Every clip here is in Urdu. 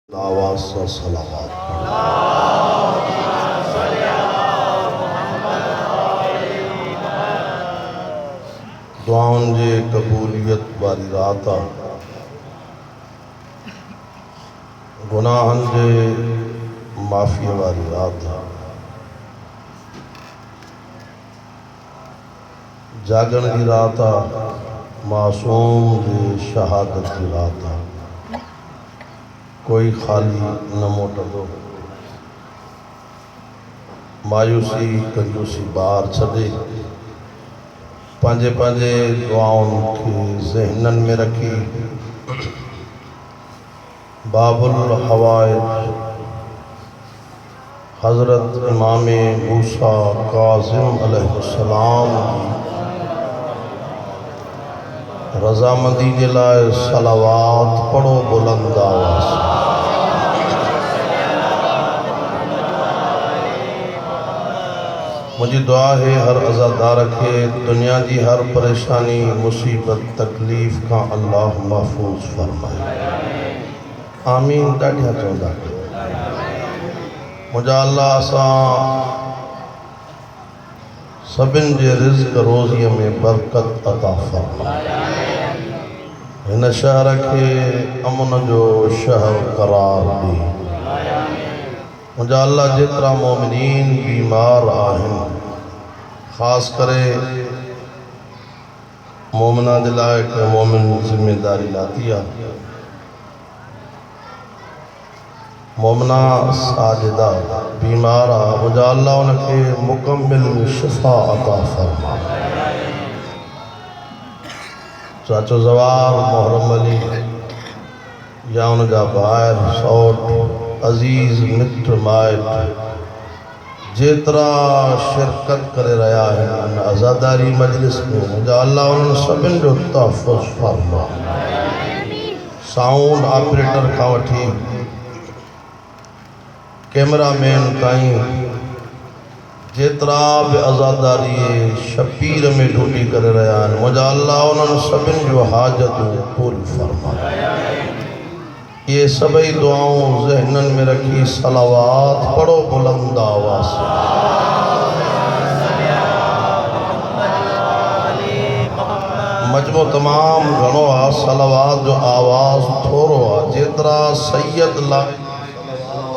آواز سے صلوات دعاؤں جے قبولیت والی راتا گناہن جے معافی والی راتا جاگن کی راتا معصوم جے شہادت کی راتا کوئی خالی نہ موٹا دو مایوسی کنجوسی بار چھدے پانجے پانجے دعاؤں کی ذہنن میں رکھی باب الحوائج حضرت امام موسیٰ کاظم علیہ السلام رضامندی کے لائے صلوات پڑھو بلند آواز مجھے دعا ہے ہر عزادار کے دنیا دی ہر پریشانی مصیبت تکلیف کا اللہ محفوظ فرمائے آمین ڈاڑھیا چودہ مجھے اللہ آسان سبن جے رزق روزی میں برکت عطا فرمائے ہن شہر کے امن جو شہر قرار دی مجھے اللہ جترا مومنین بیمار آہن خاص کرے مومنہ دلائے کہ مومن ذمہ داری لاتیا مومنہ ساجدہ بیمارہ مجھے اللہ ان کے مکمل شفا عطا فرمائے چاچو زوار محرم علی یا ان جا باہر سوٹ عزیز متر مائٹ جیترا شرکت کرے رہا ہے ان عزاداری مجلس میں مجھے اللہ ان سبن جو تحفظ فرمائے ساؤنڈ آپریٹر کھاوٹھی کیمرہ مین تائیں جیترا بے عزاداری شبیر میں ڈھوٹی کرے رہا ہے مجھے اللہ انہوں سبن جو حاجت پوری فرمائے یہ سبھی دعاؤں ذہنن میں رکھی صلوات پڑھو بلند آواز مجموع تمام گھنوں صلوات جو آواز تھورو جیترا سید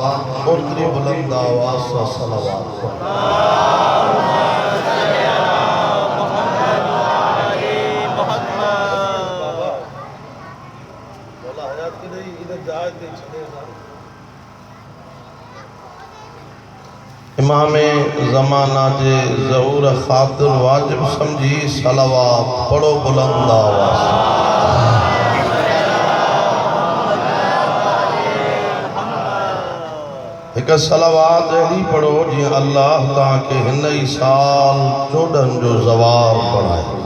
اتری بلند آواز سے صلوات امام زمانہ جے ظہور خاطر واجب سمجھی صلوات پڑھو بلند آواز ایک صلوات اہلی پڑھو جی اللہ تاکہ ہنئی سال چوڑن جو زوار پڑھائے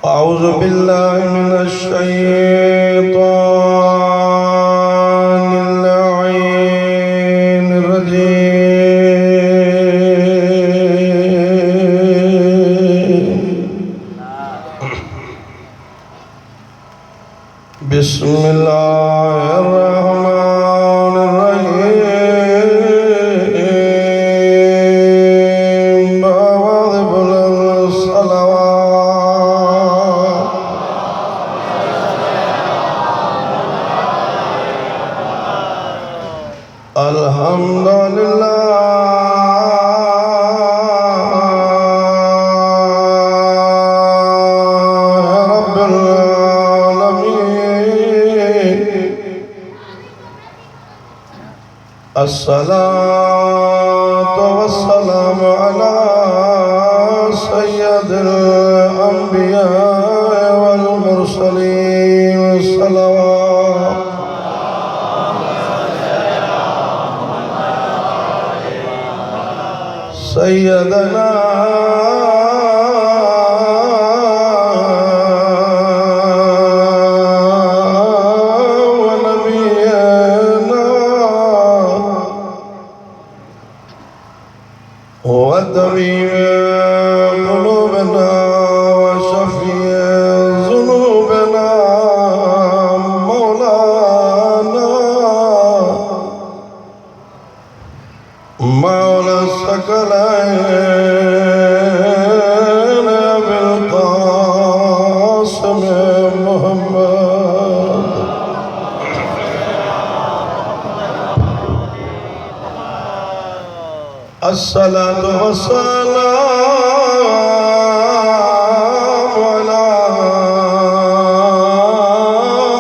اعوذ باللہ من الشیطان اللعین الرجیم بسم اللہ الرحمن الرحیم بآواز بلند صلوات الحمدللہ رب العالمین الصلاة والسلام على سید الانبیاء والمرسلین صلوات سیدنا و نبینا و طبيب قلوبنا وشفيع ذنوبنا مولانا مولى الثقلين بالقاسم محمد الصلاة والسلام على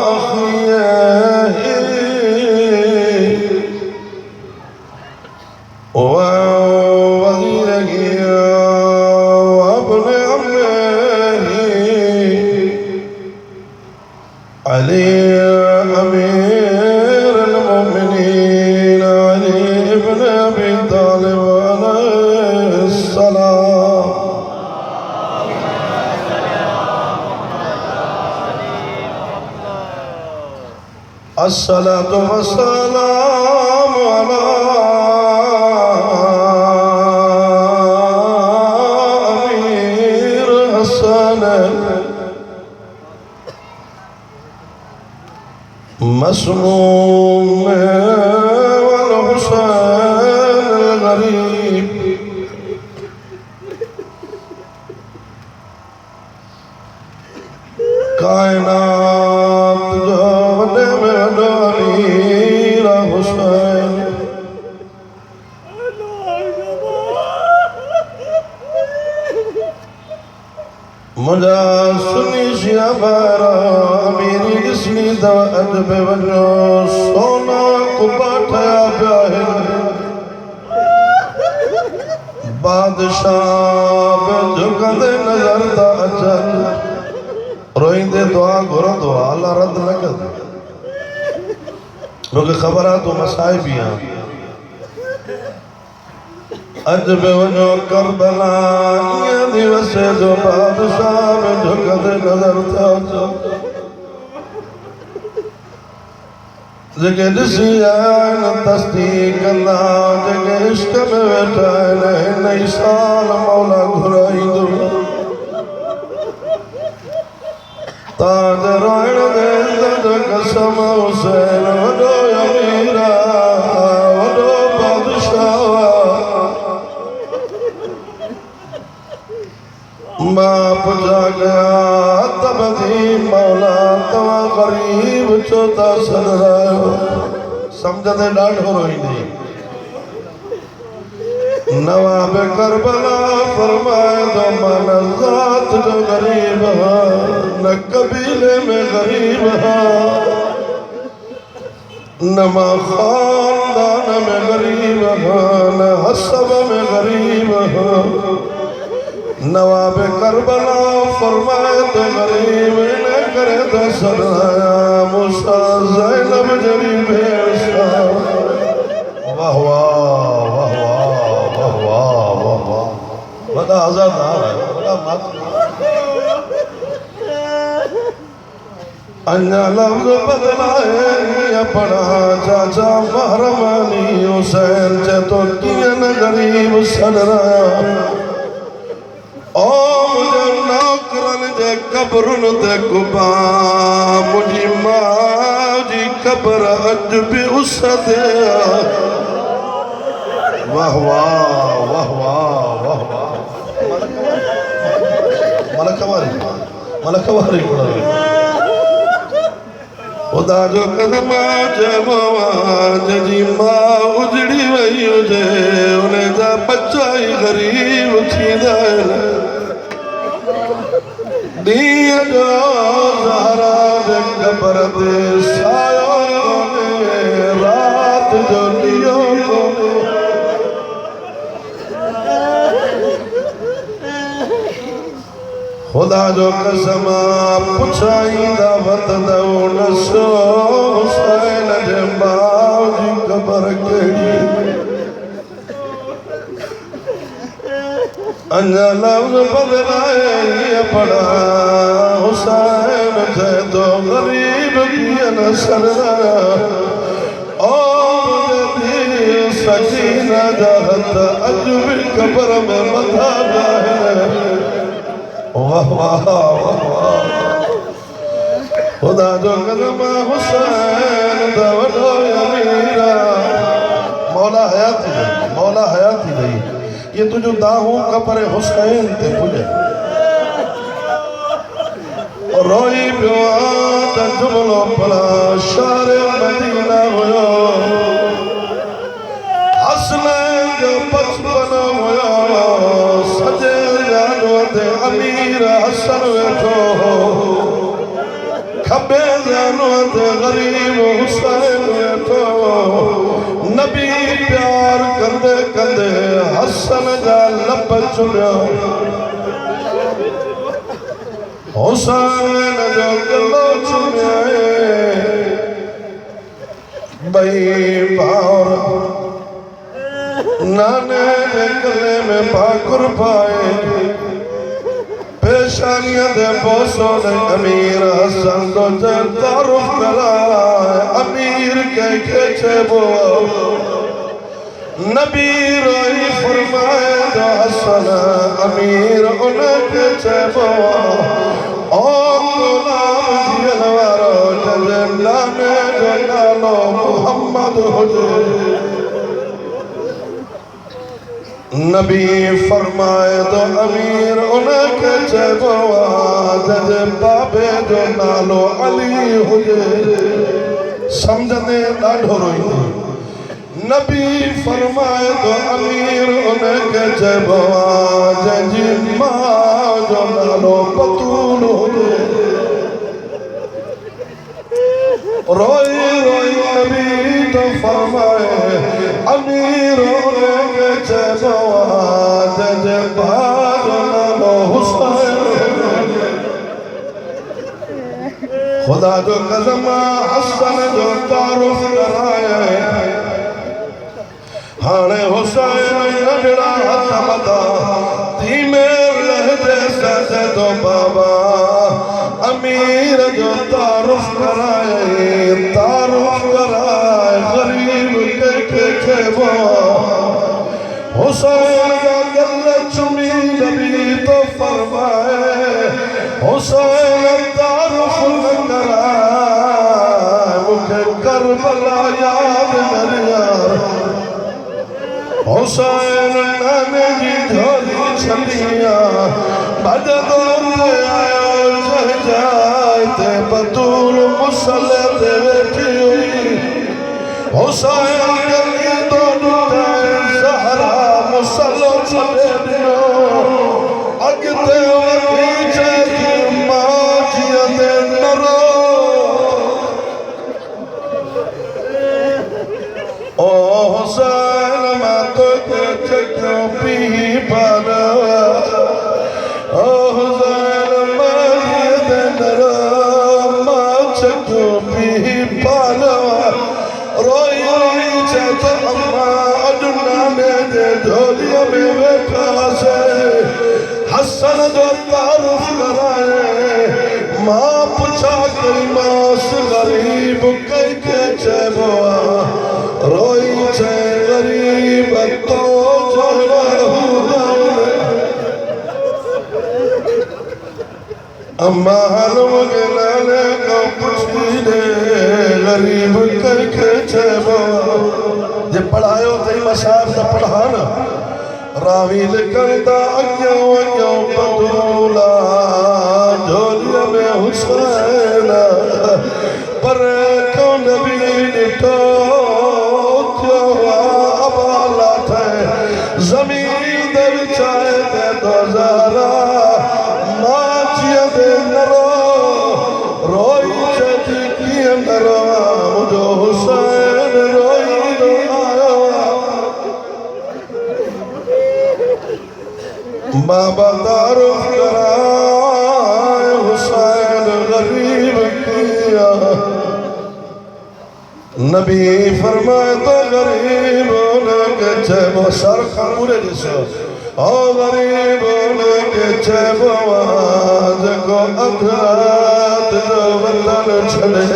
أخيه ووزيره وابن عمه علي أمير المؤمنين علي بن أبي طالب عليه السلام الصلاة والسلام على أمير حسن مسموم والحسين الغريب کائنات جانے میں امیر حسین مجھا سنی شیعہ بارا میری جسمی دو عجب وجہ سونا کو باٹھیا پیاہن بادشاہ بے جھکندے نظر دا اجل روئیں دے دعا گھروں دعا اللہ رد نہ کر دے کیونکہ خبرات و مسائب ہیں عجب وجہ کربلا یہ دیوسے جو بادشاہ میں جھکد نظر تھا جگہ جسی آئین تصدیق اللہ جگہ عشق میں بیٹھائن نئی سال مولا گھرائی دو تاج روئن دے جو قسم حسین وڈو امیرہ وڈو بادشاہ ماں پجا گیا تب دی مولا تو غریب چوتا سن رہا سمجھ دے ڈاڑھ ہو روئی دی نواب کربلا فرمائے دو من ذات جو غریب ہے نہ قبیلے میں غریب ہے نہ ماں خاندان میں غریب ہے نہ حسب میں غریب ہے نواب کربلا فرمائے تو غریب نہ کرے تو سرایا موسیٰ زینب جریب عشاء واہ واہ واہ واہ واہ واہ واہ بڑا آزاد نام ہے بڑا مات انجا لفظ بدلائے یا پڑا چاچا محرمانی حسین چے تو کین غریب سرایا او مجھے نوکرن جے قبرن تے کبا مجھے ماں جی قبر اج بھی اس دیا واہ واہ واہ واہ واہ واہ ملکواری پڑھا خدا جو قدم آجے مواج جی ماں اجڑی وئی اجے انہیں جا بچائی غریب تھی دائل دیا جو زہرا دے قبر دے سایوں کونے رات جو لیوں کونے خدا جو قسم پچھائی دعوت دو نسو حسین جے باؤ جی قبر کیڑی انجا لفظ بدلائے یہ پڑا حسین تھے تو غریب کی نسل او مجھے دی سکینہ جاہت اجوی قبر میں مدھا جائے واہ واہ واہ خدا جو قدم حسین دولو امیرہ مولا حیاتی رہی یہ تجھو داہوں قبر حسین تے پجھے روئی بیوان جملو پلا شار مدینہ ہویا حسنین جو بچپن ہویا سجے جانوت امیر حسن ویٹھو کھبے جانوت غریب حسین ویٹھو نبی پیار کندے کندے حسن جا لب چنیا حسین جو گلو چنیا بھئی باور نانے گلے میں پاکر پائے پیشانیاں دے بوسوں دے امیر حسن دو جن تعارف کرائے امیر کے چھے بو نبی روئی فرمائے دو حسن امیر انہیں کے چھے بو غلام جیلوارو جن لانے جو نالو محمد حجر نبی فرمائے تو امیر انہیں کے چیبوا جج بابے جو نالو علی ہوئے سمجھنے ڈاڑھو روئی نبی فرمائے تو امیر انہیں کے چیبوا جج ماں جو نالو بطول ہوئے روئی روئی نبی تو فرمائے امیر انہیں کے چیبوا جج بھاج نالو حسین خدا جو قدم حسن جو تعارف کرائے ہانے حسین نجڑا حد مدا تیمیر لہجے سے دو بابا امیر جو تعارف کرائے غریب کے چھبا حسین کا گل چمی نبی تو فرمائے حسین تعارف کرائے مجھے کربلا یاد میرے حسین نانے جی جھولی چھلیا بجدوں تے آیا چہ جائے تے بطول مسلح تے بیٹھی ہوئی حسین گلی دونوں تے زہرا مسلح چھلے دنوں اگتے وقی چاہتی ماں جیہ دے نرو او حسین میں تو چکوں پی پانا او حسین میں جیہ دے نرو ماں چکوں پی پانا روئی روئی چاہتا اماں اجنا میں دے دھولیا میں بیٹھا سے حسن جو تعارف کرائے ماں پچھا کری ماس غریب کئی کے چیبوا روئی چھے غریب تو جو لہو اماں حلم کے لانے کو پچھی دے غریب کئی کے چیبوا جے پڑھائیو تھی مصاحب تا پڑھانا راوی لکھندا اگیوں بدولا جھولیا میں حسین پر کیوں نبی نٹو تیوا ابالا تھے زمین دے بچائے دے دوزارا ماں چیہ دے نرو روئی چیتی کیے نرو مجھو حسین روئی دو آیا بابا تعارف کرائے حسین غریب کیا نبی فرمائے تو غریب ہونے کے چھو سر خمورے جسو او غریب ہونے کے چھو آج کو ادھرات جو وطن چھڑے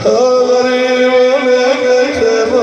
او غریب ہونے کے چھو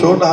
14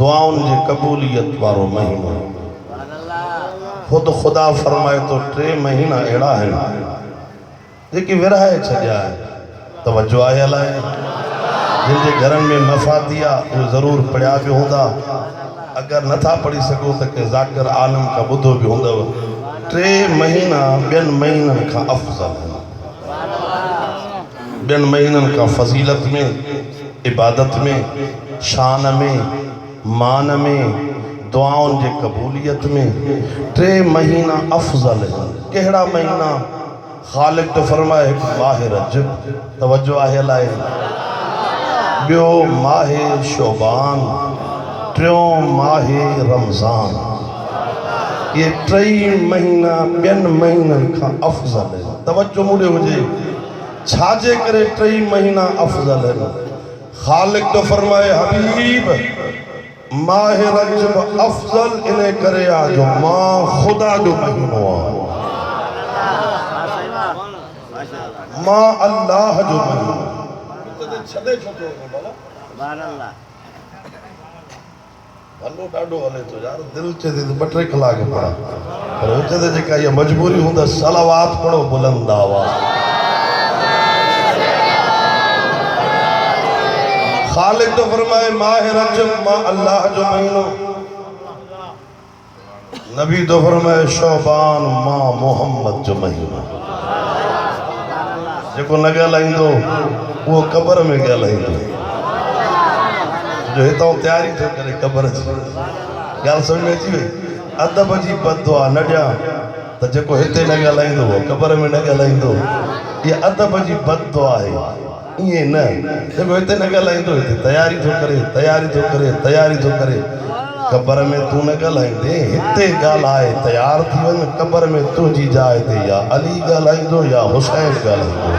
دعاؤں جے قبولیت وارو مہینہ خود خدا فرمائے تو 3 مہینہ ایڑا ہے لیکن ورہائے چھجا ہے توجہ آئے لائے جن کے گھرن میں مفاتیہ وہ ضرور پڑھیا بھی ہوندہ اگر نہ تھا پڑھی سکو تو کہ ذاکر عالم کا بدھو بھی ہوندہ 3 مہینہ بین مہینہ کا افضل ہے بین مہینہ کا فضیلت میں عبادت میں شان میں مان میں دعاؤں جے قبولیت میں 3 مہینہ افضل ہے کہڑا مہینہ خالق تو فرمائے ماہ رجب توجہ آہے لائے بیو ماہ شعبان 3 ماہ رمضان یہ 3 مہینہ بین مہینہ کا افضل ہے توجہ مڑے ہو جائے چھاجے کرے 3 مہینہ افضل ہے خالق تو فرمائے حبیب ماہ رجب افضل انہیں کرے آجو ماں خدا جو مہینہ ماں اللہ جو مہینہ بھلو ڈاڈو ہلے تو یار دل چے دے بٹرے کلا کے پڑا پر ہوتے دے جے کہ یہ مجبوری ہوں دا صلوات پڑھو بلند آواز خالق تو فرمائے ماہ رجب ماں اللہ جو مہینہ نبی تو فرمائے شعبان ماں محمد جو مہینہ جے کو نگہ لائیں دو وہ قبر میں گیا لائیں دو جو ہیتا ہوں تیاری تو کرے قبر جی گال سمجھ میں جی ادب جی بد دعا نہ جا تو جے کو ہیتے نگہ لائیں دو قبر میں نگہ لائیں دو یہ ادب جی بد دعا ہے یہ نہ جے کو ہیتے نگہ لائیں دو تیاری تو کرے تیاری تو کرے تیاری تو کرے قبر میں تو نگہ لائیں دے ہیتے گال آئے تیار تھی ون قبر میں تو جی جائے دے یا علی گال آئیں دو یا حسین گال آئیں دو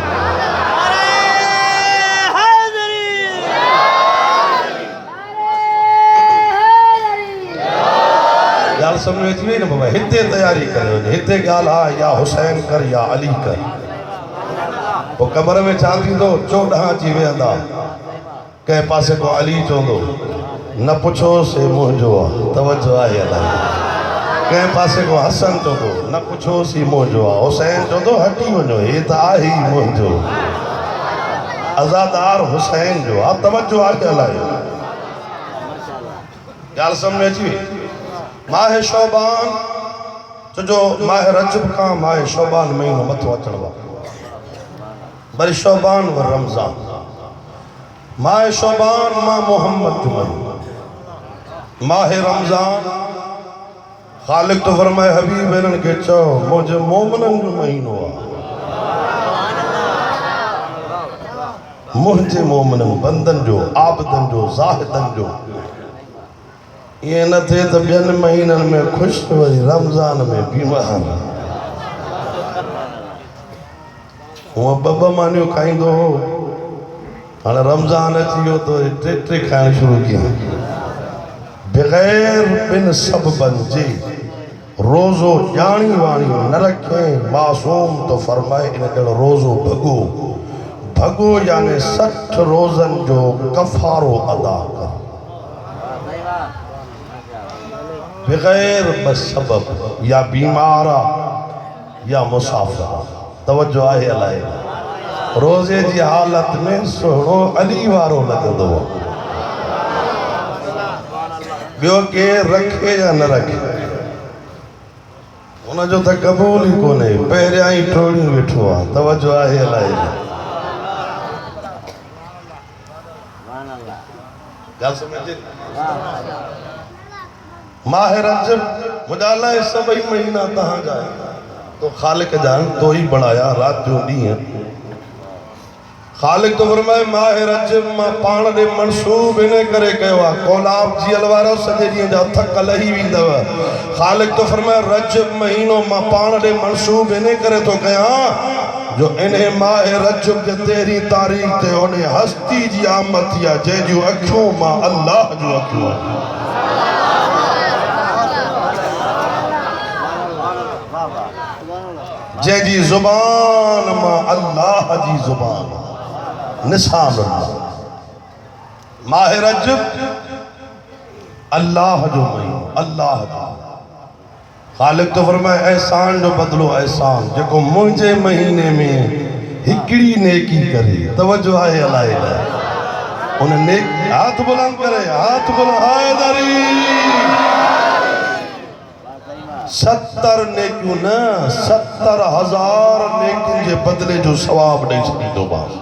گال سمجھے تھی نا بابا ہتے تیاری کرے ہتے گال آ یا حسین کر یا علی کر وہ قبر میں چاندی دو 14 چیوے اندہ کہیں پاسے کو علی چوندو نہ پچھو سے موجو توجہ آئی اللہ کہیں پاسے کو حسن چوندو نہ پچھو سی موجو حسین چوندو ہٹی ہو جو یہ تا آہی موجو ازادار حسین جو آپ توجہ آئی اللہ گال سمجھے تھی ماہ شعبان جو ماہ رجب کا ماہ شعبان مہینہ متوا چڑھوا بری شعبان و رمضان ماہ شعبان ماہ محمد جو مہینہ ماہ رمضان خالق تو فرمائے حبیب انن کے چاہو مجھے مومنن جو مہینہ مجھے مومنن بندن جو عابدن جو زاہدن جو یہ نہ تھے تو بین مہینن میں خوش ہوئی رمضان میں بیمار وہ بابا مانیو کھائیں دو ہو ہاں رمضان اچھیو تو ٹے کھائیں شروع کیا بغیر بن سببن جی روزو جانی وانی نہ رکھیں معصوم تو فرمائے انہیں روزو بھگو بھگو یعنی 60 روزن جو کفارو ادا کر بغیر بس سبب یا بیمارا یا مسافر توجہ آئے اللہ روزے جی حالت میں سوڑو علی وارو لگ دو بیو کہ رکھے یا نہ رکھے انہا جو تھا قبول ہی کونے پہرے آئی ٹھوڑی بٹھوا توجہ آئے اللہ گال سمجھے ماہ رجب مجھالا ہے سبھی مہینہ تہاں جائے تو خالق جان تو ہی بڑھایا رات جو نہیں ہے خالق تو فرمائے ماہ رجب ماں پانا دے منصوب انہیں کرے کہوا کولاب جی الوارو سجے جی جا تھک لہی بھی دوا خالق تو فرمائے رجب مہینوں ماں پانا دے منصوب انہیں کرے تو کہا جو انہیں ماہ رجب جے تیری تاریخ تے انہیں ہستی جی آمد یا جے جو اکھوں ماں اللہ جو اکھوں جے جی زبان ماں اللہ جی زبان نسان اللہ ماہ رجب اللہ جو مہینہ اللہ جو خالق تو فرمائے احسان جو بدلو احسان جکو مجھے مہینے میں ہکڑی نیکی کرے توجہ ہے اللہ الہ انہیں نیک ہاتھ بلند کرے ہاتھ بلند حیدری 70 نیکیوں نا 70,000 نیکیوں جے بدلے جو ثواب نہیں سکی دو باز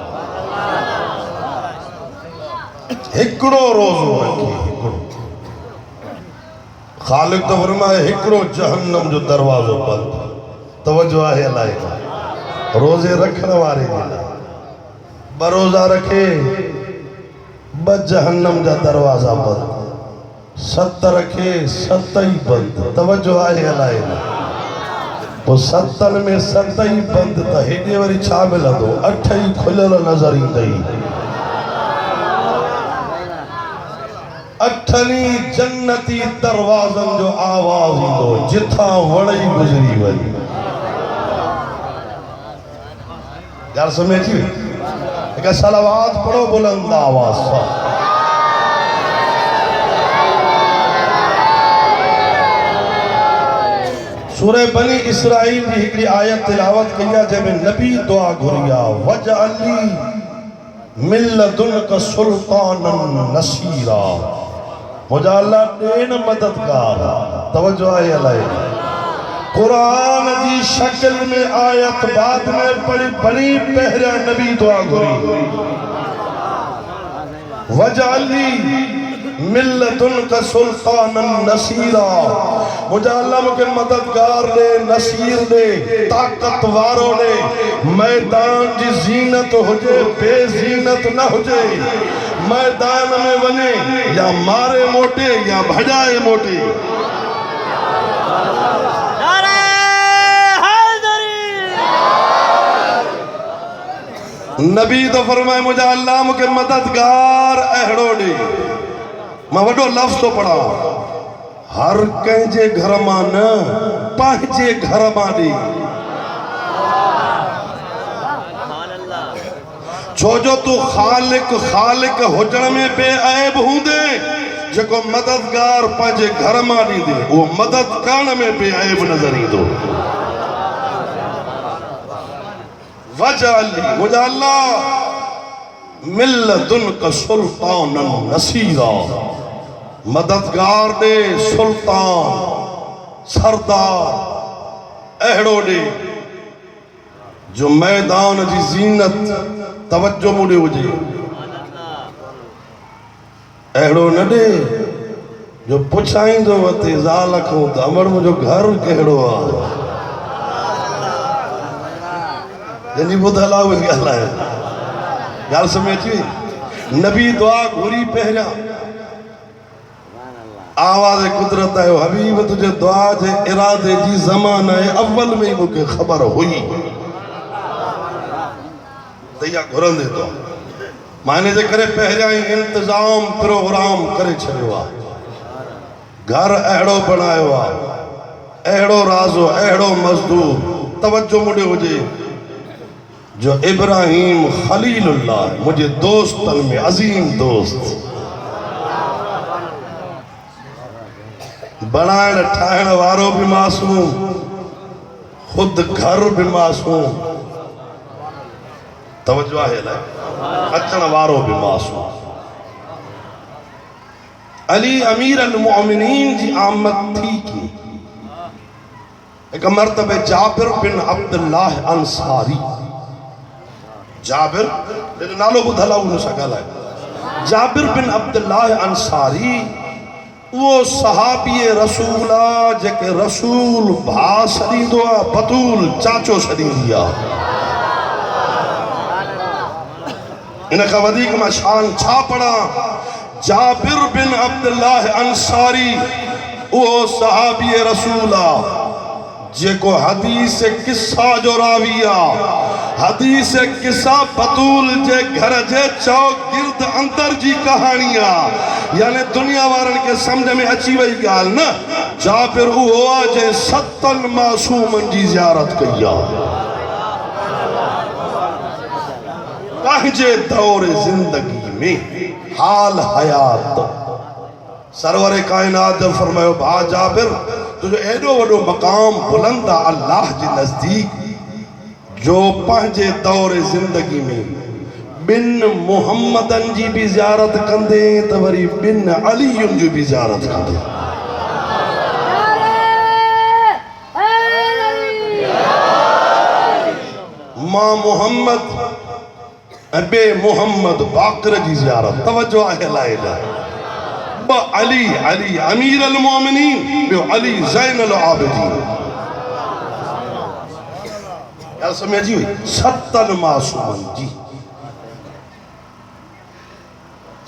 ہکڑو روزو رکھی ہکڑو خالق تو فرمائے ہکڑو جہنم جو دروازو بند توجہ ہے اللہ روزے رکھنے والے دینا بروزہ رکھے جہنم جا دروازہ بند 70 رکھے 70 ہی بند توجہ ہے اللہ وہ 70 میں 70 ہی بند تا ہیڈے وری چھا ملا دو 8 ہی کھلل نظر ہی دئی 8 جنتی دروازن جو آواز ہی دو جتھا وڑی گزری وری یار سمیٹی ایک صلوات پڑھو بلند آواز سورہ بنی اسرائیل کی ایک آیت تلاوت کیا جب نبی دعا گھریا وَجَعَلِّي مِن لَدُنْكَ سُلْطَانًا نَصِيرًا مجھے اللہ دین مددگار توجہ ہے اللہ قرآن دی شکل میں آیت بعد میں بڑی پہرا نبی دعا گھری وَجَعَلِّي مِن لَدُنْكَ سُلْطَانًا نَصِيرًا مجھے اللہ مجھے مددگار دے نصیر دے طاقت وارو دے میدان جی زینت ہو جے بے زینت نہ ہو جے میدان میں بنے یا مارے موٹے یا بھجائے موٹے نبی تو فرمائے مجھے اللہ مجھے مددگار اہڑو دے میں وڈو لفظ تو پڑھا ہر کہیں گھر مانا پہنچے گھر مانی چھوجو تو خالق حجر میں بے عیب ہوں دے جکو مددگار پہنچے گھر مانی دے وہ مدد کان میں بے عیب نظر ہی دو وَجَعَلِّي مجھے اللہ مِن لَدُنْكَ سُلْطَانًا نَصِيرًا مددگار دے سلطان سردار اہڑو دے جو میدان جی زینت توجہ مڑے ہو جے اہڑو نہ دے جو پچھائیں دو وطے زالک ہوں تا امر مجھو گھر کہڑو آ یعنی وہ دھلا ہوئے گیا اللہ ہے یار سمیٹی نبی دعا گھوری پہرا آواز قدرت ہے حبیب تجھے دعا جے ارادے جی زمانہ اول میں مجھے خبر ہوئی دیا گھرن دے دعا معنی سے کرے پہرائیں انتظام پروگرام کرے چھڑے ہوا گھر اہڑو بنائے ہوا اہڑو رازو اہڑو مزدور توجہ مڑے ہو جے جو ابراہیم خلیل اللہ مجھے دوستن میں عظیم دوست بنائن ٹھائن وارو بھی معصوم خود گھر بھی معصوم توجہ ہے لائے اچھن وارو بھی معصوم علی امیر المؤمنین جی آمد تھی کی ایک مرتبہ جابر بن عبداللہ انصاری جابر لیکن نالو کو دھلا انہوں سکال ہے جابر بن عبداللہ انصاری وہ صحابی رسولہ جے کہ رسول بھا سدین دعا بطول چاچو سدین دیا انہیں قوادی کا میں شان چھا پڑا جابر بن عبداللہ انصاری وہ صحابی رسولہ جے کو حدیث قصہ جو راویہ حدیث قصہ بطول جے گھر جے چوک گرد اندر جی کہانیاں یعنی دنیا وارن کے سمجھ میں اچھی وہی گال نا جابر ہوا جے 70 معصومن جی زیارت کیا پہنچے دور زندگی میں حال حیات سرور کائنات جب فرمائے بھا جابر تجھے ایڈو وڈو مقام بلندہ اللہ جی نزدیک جو پہنجے دور زندگی میں بن محمدن جی بھی زیارت کندے توری بن علیون جو بھی زیارت کندے ماں محمد بے محمد باقر جی زیارت توجہ آئے لائے لائے با علی علی امیر المومنین بے علی زین العابدین یا سمجھ جی ہوئی ستن معصومن جی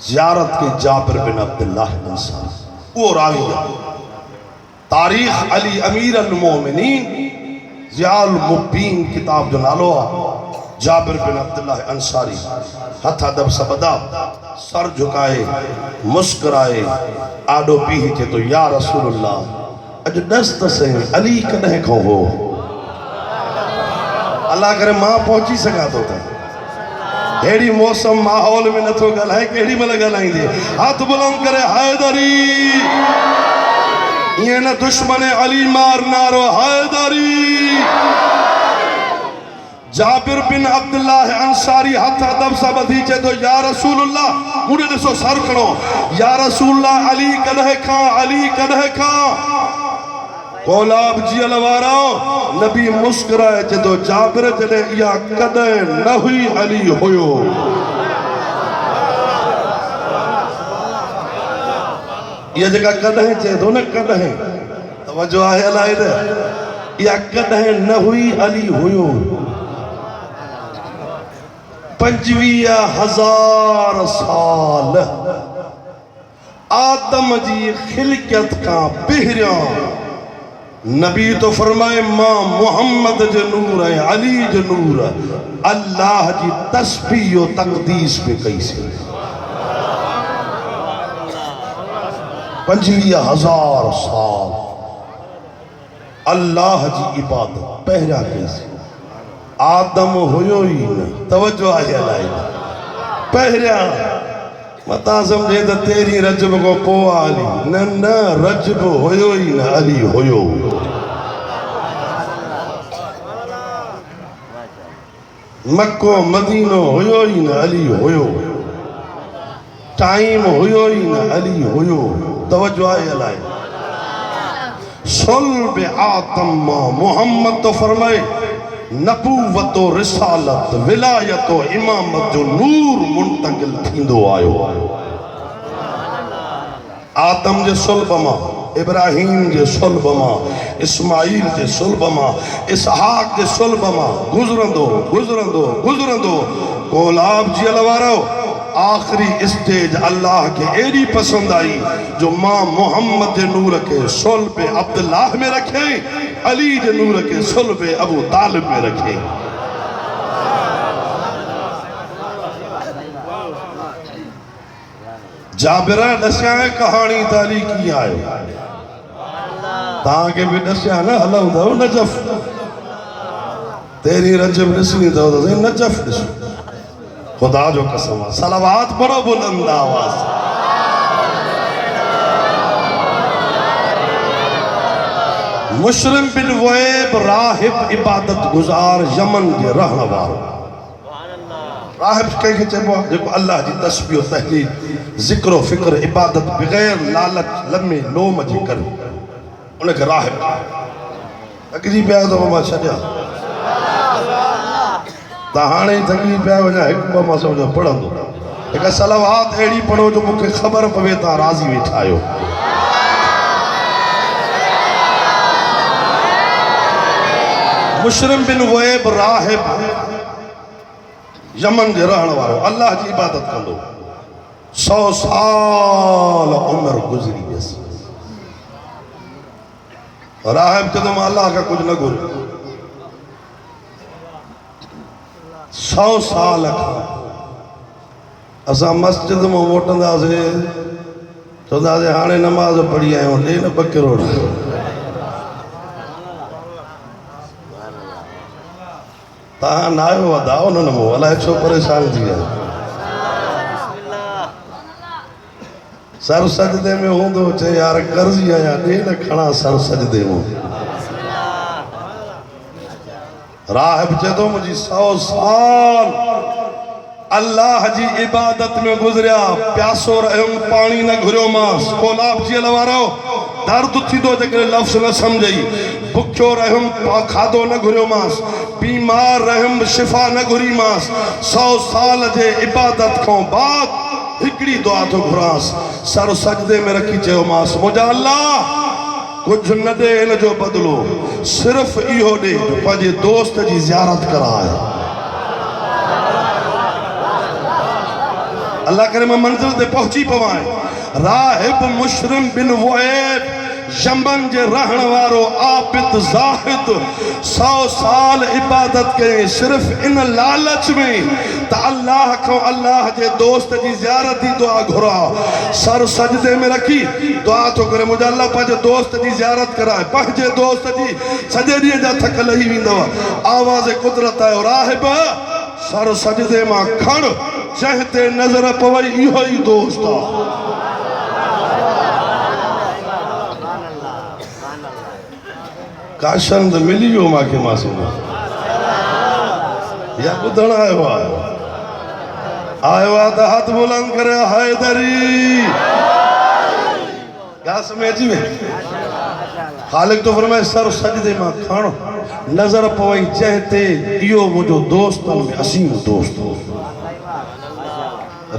زیارت کے جابر بن عبداللہ انصاری وہ راویہ تاریخ علی امیر المومنین ضیاء المبین کتاب جو نالوہ جابر بن عبداللہ انصاری ہتھا دب سبدا سر جھکائے مسکرائے آڈو پیہی چھے تو یا رسول اللہ اج دست سے علی کدھے کھو ہو اللہ کرے ماں پہنچی سکا تو تھا ایڑی موسم ماحول میں نتو گل ہے کیڑی میں لگا لائیں دے ہاتھ بلند کرے حیدری یہ نہ دشمن علی مارنا رو حیدری جابر بن عبداللہ انصاری ہاتھ ادب سا بدھیچے تو یا رسول اللہ مجھے دسو سر کرو یا رسول اللہ علی کدھے کھاں علی کدھے کھاں کولاب جی الوارا نبی مسکرائے چھے تو جابر جلے یا کدھے نہ ہوئی علی ہوئیو یہ جگہ کدھے چھے تو نہ کدھے توجہ آئے لائے دے یا کدھے نہ ہوئی علی ہوئیو 50,000 سال آدم جی خلقت کا بہریاں نبی تو فرمائے ماں محمد جنور ہے علی جنور ہے اللہ جی تسبیح و تقدیس پہ کیسے 50,000 سال اللہ جی عبادت پہرا کیسے آدم ہوئیو ہی نا توجہ آئے لائے پہرا متا سمجھے تا تیری رجب کو پو آلی نہ رجب ہوئیو ہی نا علی ہوئیو مکہ مدینہ ہوئیو ہی نا علی ہوئیو ٹائم ہوئیو ہی نا علی ہوئیو توجہ آئے لائے صلب آتم محمد تو فرمائے نبوت و رسالت ولایت و امامت جو نور منتقل تھیندو آئیو آدم جے صلب ماں ابراہیم جے صلب ماں اسماعیل جے صلب ماں اسحاق جے صلب ماں گزرندو کولاب جی الوارو آخری اسٹیج اللہ کے ایڈی پسند آئی جو ماں محمد جے نور کے صلب عبداللہ میں رکھیں علی جے نور کے صلب ابو طالب میں رکھیں جابرہ دسیاں کہانی تالی کی آئے تاکہ بھی دسیاں نہ حلو دھو نجف تیری رجب نسلی دھو دھو نجف نسلی خدا جو قسم صلوات بڑو بلند آواز مشرم بن ویب راہب عبادت گزار یمن کے رہنوار راہب کہیں کہ چاہے دیکھو اللہ جی تسبیح و تحلیل ذکر و فکر عبادت بغیر لالچ لمحے لوم جی کر انہیں کہ راہب تکلیف پہ آئے تو ماں شجا تہانے تکلیف پہ آئے وجہ حکمہ ماں سمجھو پڑھا دو ایک صلوات ایڑی پڑھو جو مکہ خبر پویتا راضی بیٹھائیو مشرم بن ویب راہب یمن جے رہن وارو اللہ جی عبادت کندو 100 سال عمر گزری جیسی راہب جدو اللہ کا کچھ نہ گر 100 سال اسا مسجد میں ووٹن دا سے تو دا سے ہانے نماز پڑھی آئے ہوں لے نہ بکر روڑا تاہاں نائے ہوا داؤ نہ نمو اللہ ایک سو پریشان دیا سر سجدے میں ہوں دو چھے یار قرضی آیا دے نہ کھڑا سر سجدے ہوں راہب چھے تو مجھے 100 سال اللہ جی عبادت میں گزریا پیاسو رہم پانی نہ گھریو ماس کولاب جی لوارو درد تھی دو جکر لفظ نہ سمجھئی بکھو رہم کھادو نہ گھریو ماس بیمار رہم شفا نہ گھری ماس 100 سال جے عبادت کھوں بعد ہکڑی دعا تو گھراس سر سجدے میں رکھی چاہو ماس مجھا اللہ کچھ نہ دے ان جو بدلو صرف ایہو دے جو پاجے دوست جی زیارت کرائے اللہ کرے میں منزل دے پہنچی پوائیں راہب مشرم بن وعید یمن جے رہن وارو عابد زاہد 100 سال عبادت کے صرف ان لالچ میں تا اللہ کو اللہ جے دوست جی زیارت دی دعا گھرا سر سجدے میں رکھی دعا تو کرے مجھے اللہ پاجے دوست جی زیارت کرائے پہنچے دوست جی سجدے دیئے جا تھک لہی ویندوا آواز قدرت ہے راہب سر سجدے ماں کھڑ چہتے نظر پوئی ایہو ہی دوستا کاشند ملیو ماں کے ماں سنا یا بدھنا آئے ہوا آئے ہوا تا ہاتھ بلند کرے حیدری کیا سمیجی میں خالق تو فرمائے سر سجدے ماں کھانا نظر پوئی چہتے ایو مجھو دوستان میں اسیم دوست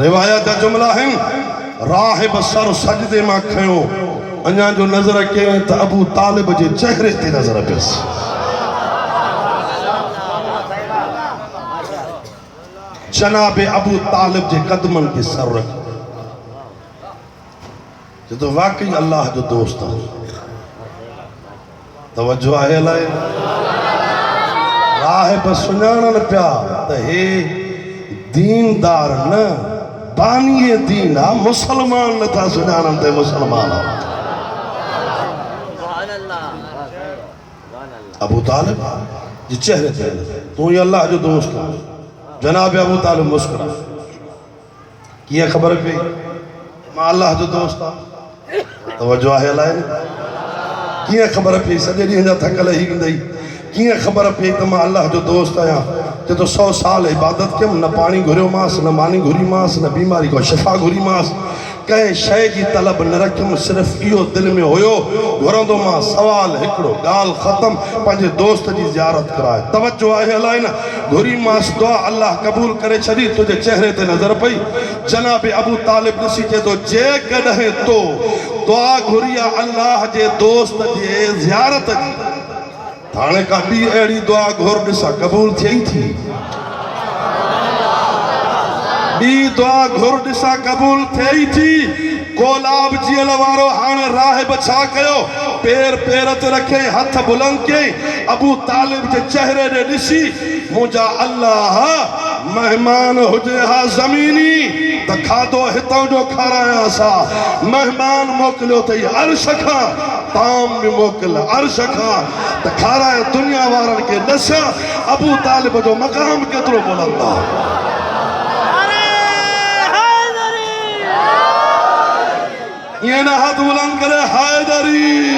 روایت جملہ ہیں راہب سر سجدے ماں کھیوں انجا جو نظر کے تا ابو طالب جے چہرے تے نظر پیس جناب ابو طالب جے قدمن کے سر رکھ جو تو واقعی اللہ جو دوست ہے توجہ آئے لائے راہب سنانا پیا تہے دیندار نا بانی دین مسلمان نہ تھا سنانا تے مسلمان ابو طالب جی چہرے تھے تو یہ اللہ جو دوست ہے جناب ابو طالب مسکرا کیا خبر پہ ماں اللہ جو دوست ہے توجہ ہے لائے کیا خبر پہ سجے نہیں جا تھکل ہی گندئی کیا خبر پہ ماں اللہ جو دوست آیا کہ تو 100 سال عبادت کم نہ پانی گھریو ماس نہ مانی گھری ماس نہ بیماری کو شفا گھری ماس کہیں شے جی طلب نہ رکھم صرف ایو دل میں ہویو گھرندو ماں سوال ہکڑو گال ختم پانچے دوست جی زیارت کرائے توجہ آئے اللہ نا گھری ماس دعا اللہ قبول کرے چھڑی تجھے چہرے تے نظر پئی جناب ابو طالب نسی کے تو جے کڑھے تو دعا گھریا اللہ جے دوست جے زیارت جی تھانے کا بھی ایڑی دعا گھر نسا قبول تھی تھی بھی دعا گھر نسا قبول تھی تھی کولاب جی الوارو ہاں راہ بچا کہو پیر پیرت رکھے ہاتھ بلند کے ابو طالب جے چہرے نے نسی مجھا اللہ مہمان ہوجے ہاں زمینی دکھا دو ہتاں جو کھارایا سا مہمان موکلو تے عرش کھا تام بھی موکل عرش کھا دکھارایا دنیا وارن کے نسا ابو طالب جو مقام کترو بلندہ یہ نہ ہاتھ بلند کرے حیدری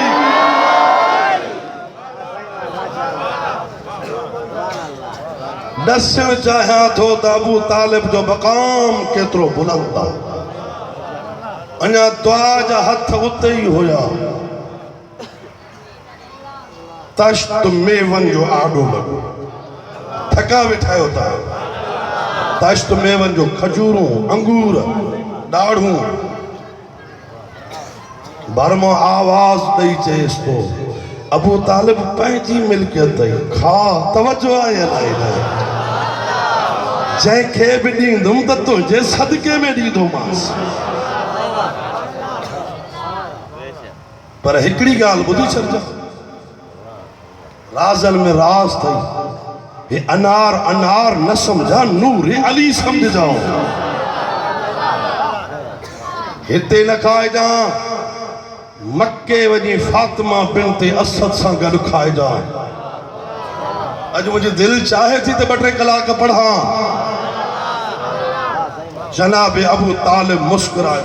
دس میں چاہیا تو ابو طالب جو مقام کترو بلندہ انہا دعا جا ہتھ اتے ہی ہویا تشت میون جو آڈو لگو تھکا بٹھائے ہوتا تشت میون جو کھجوروں انگور ڈاڑھوں برمو آواز دئی چیس تو ابو طالب پینچی ملکیت دئی کھا توجہ آئے لائی لائے جائے کھے بھی دین دم تتو جے صدقے میں دی دو ماس پر ہکڑی گال بدھی چل جا رازل میں راز تھی یہ انار نہ سمجھا نور علی سمجھ جاؤ ہتے نہ کھائے جاں مکے وجی فاطمہ بنت اسد ساں گڑ کھائے جاں اج مجھے دل چاہے تھی تے بٹرے کلاک پڑھاں جناب ابو طالب مسکرائے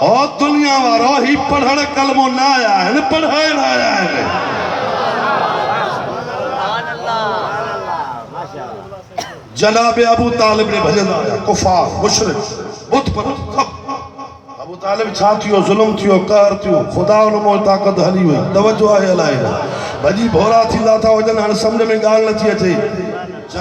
اور دنیا وارو ہی پڑھن کلمو نہ آیا ہے پڑھن آیا ہے جناب ابو طالب نے بھجن آیا کفار مشرک بت پر سب ابو طالب چھا تھیو ظلم تھیو کار تھیو خدا علمو طاقت حلی ہوئی توجہ آئے علائے بھجی بھورا تھی ذاتا وجن ہن سمجھ میں گال نہ تھی اچھے